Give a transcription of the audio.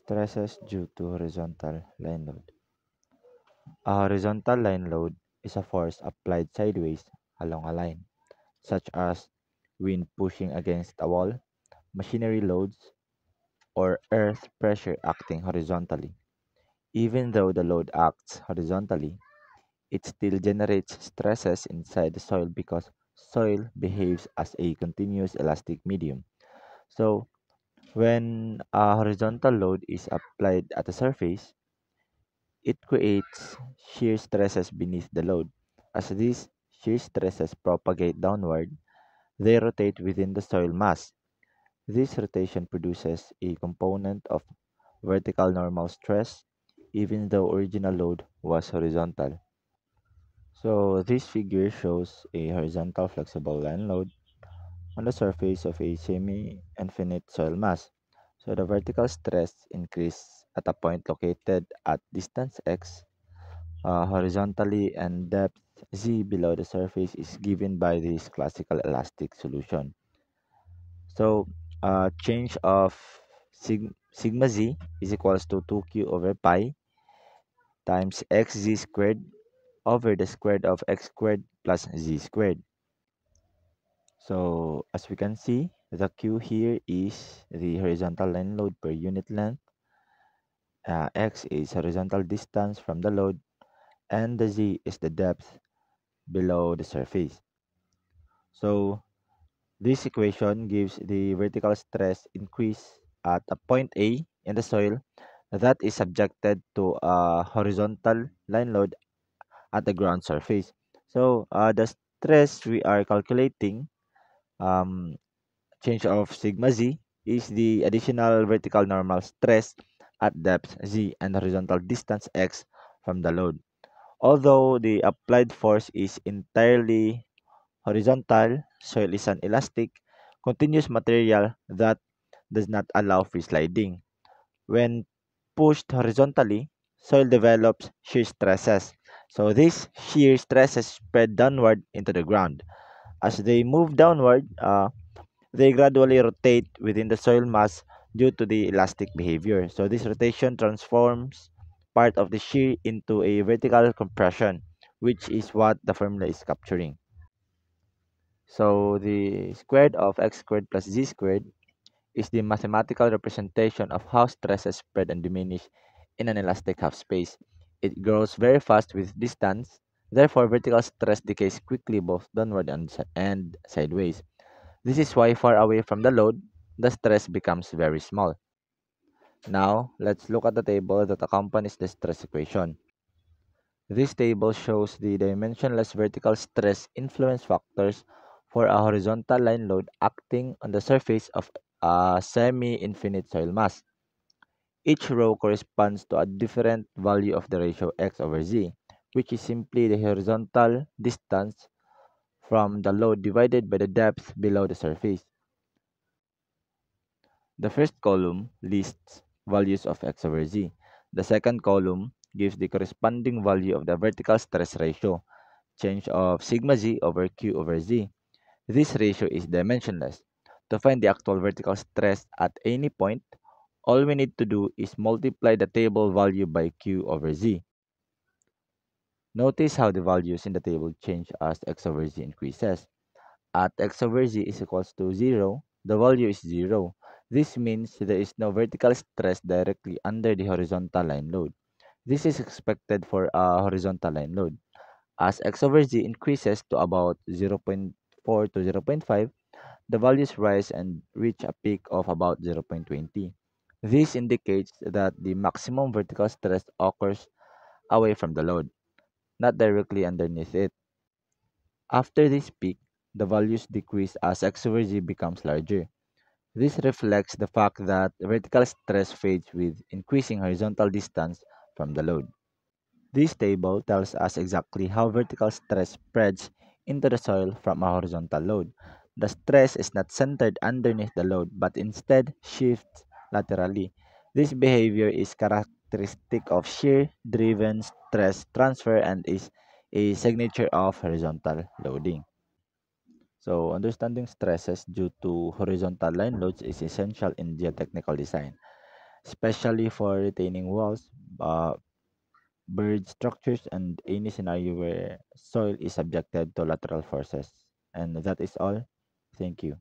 Stresses due to horizontal line load. A horizontal line load is a force applied sideways along a line, such as wind pushing against a wall, machinery loads, or earth pressure acting horizontally. Even though the load acts horizontally, it still generates stresses inside the soil because soil behaves as a continuous elastic medium. So, when a horizontal load is applied at the surface, it creates shear stresses beneath the load. As these shear stresses propagate downward, they rotate within the soil mass. This rotation produces a component of vertical normal stress, even though original load was horizontal. So this figure shows a horizontal flexible land load on the surface of a semi-infinite soil mass. So the vertical stress increase at a point located at distance x horizontally, and depth z below the surface is given by this classical elastic solution. So change of sigma z is equals to 2q over pi times xz squared over the square root of x squared plus z squared. So as we can see, the q here is the horizontal line load per unit length. X is horizontal distance from the load, and the z is the depth below the surface. So this equation gives the vertical stress increase at a point A in the soil that is subjected to a horizontal line load at the ground surface. So the stress we are calculating, um, change of sigma z, is the additional vertical normal stress at depth z and horizontal distance x from the load. Although the applied force is entirely horizontal, soil is an elastic, continuous material that does not allow free sliding. When pushed horizontally, soil develops shear stresses. So these shear stresses spread downward into the ground. As they move downward, they gradually rotate within the soil mass due to the elastic behavior. So this rotation transforms part of the shear into a vertical compression, which is what the formula is capturing. So the square root of x squared plus z squared is the mathematical representation of how stresses spread and diminish in an elastic half space. It grows very fast with distance, therefore vertical stress decays quickly both downward and sideways. This is why far away from the load, the stress becomes very small. Now, let's look at the table that accompanies the stress equation. This table shows the dimensionless vertical stress influence factors for a horizontal line load acting on the surface of a semi-infinite soil mass. Each row corresponds to a different value of the ratio x over z, which is simply the horizontal distance from the load divided by the depth below the surface. The first column lists values of x over z. The second column gives the corresponding value of the vertical stress ratio, change of sigma z over q over z. This ratio is dimensionless. To find the actual vertical stress at any point, all we need to do is multiply the table value by q over z. Notice how the values in the table change as x over z increases. At x over z is equals to 0, the value is 0. This means there is no vertical stress directly under the horizontal line load. This is expected for a horizontal line load. As x over z increases to about 0.4 to 0.5, the values rise and reach a peak of about 0.20. This indicates that the maximum vertical stress occurs away from the load, not directly underneath it. After this peak, the values decrease as x over z becomes larger. This reflects the fact that vertical stress fades with increasing horizontal distance from the load. This table tells us exactly how vertical stress spreads into the soil from a horizontal load. The stress is not centered underneath the load but instead shifts laterally. This behavior is characteristic of shear driven stress transfer and is a signature of horizontal loading. So, understanding stresses due to horizontal line loads is essential in geotechnical design. especially for retaining walls, uh, bird structures, and any scenario where soil is subjected to lateral forces. And that is all. Thank you.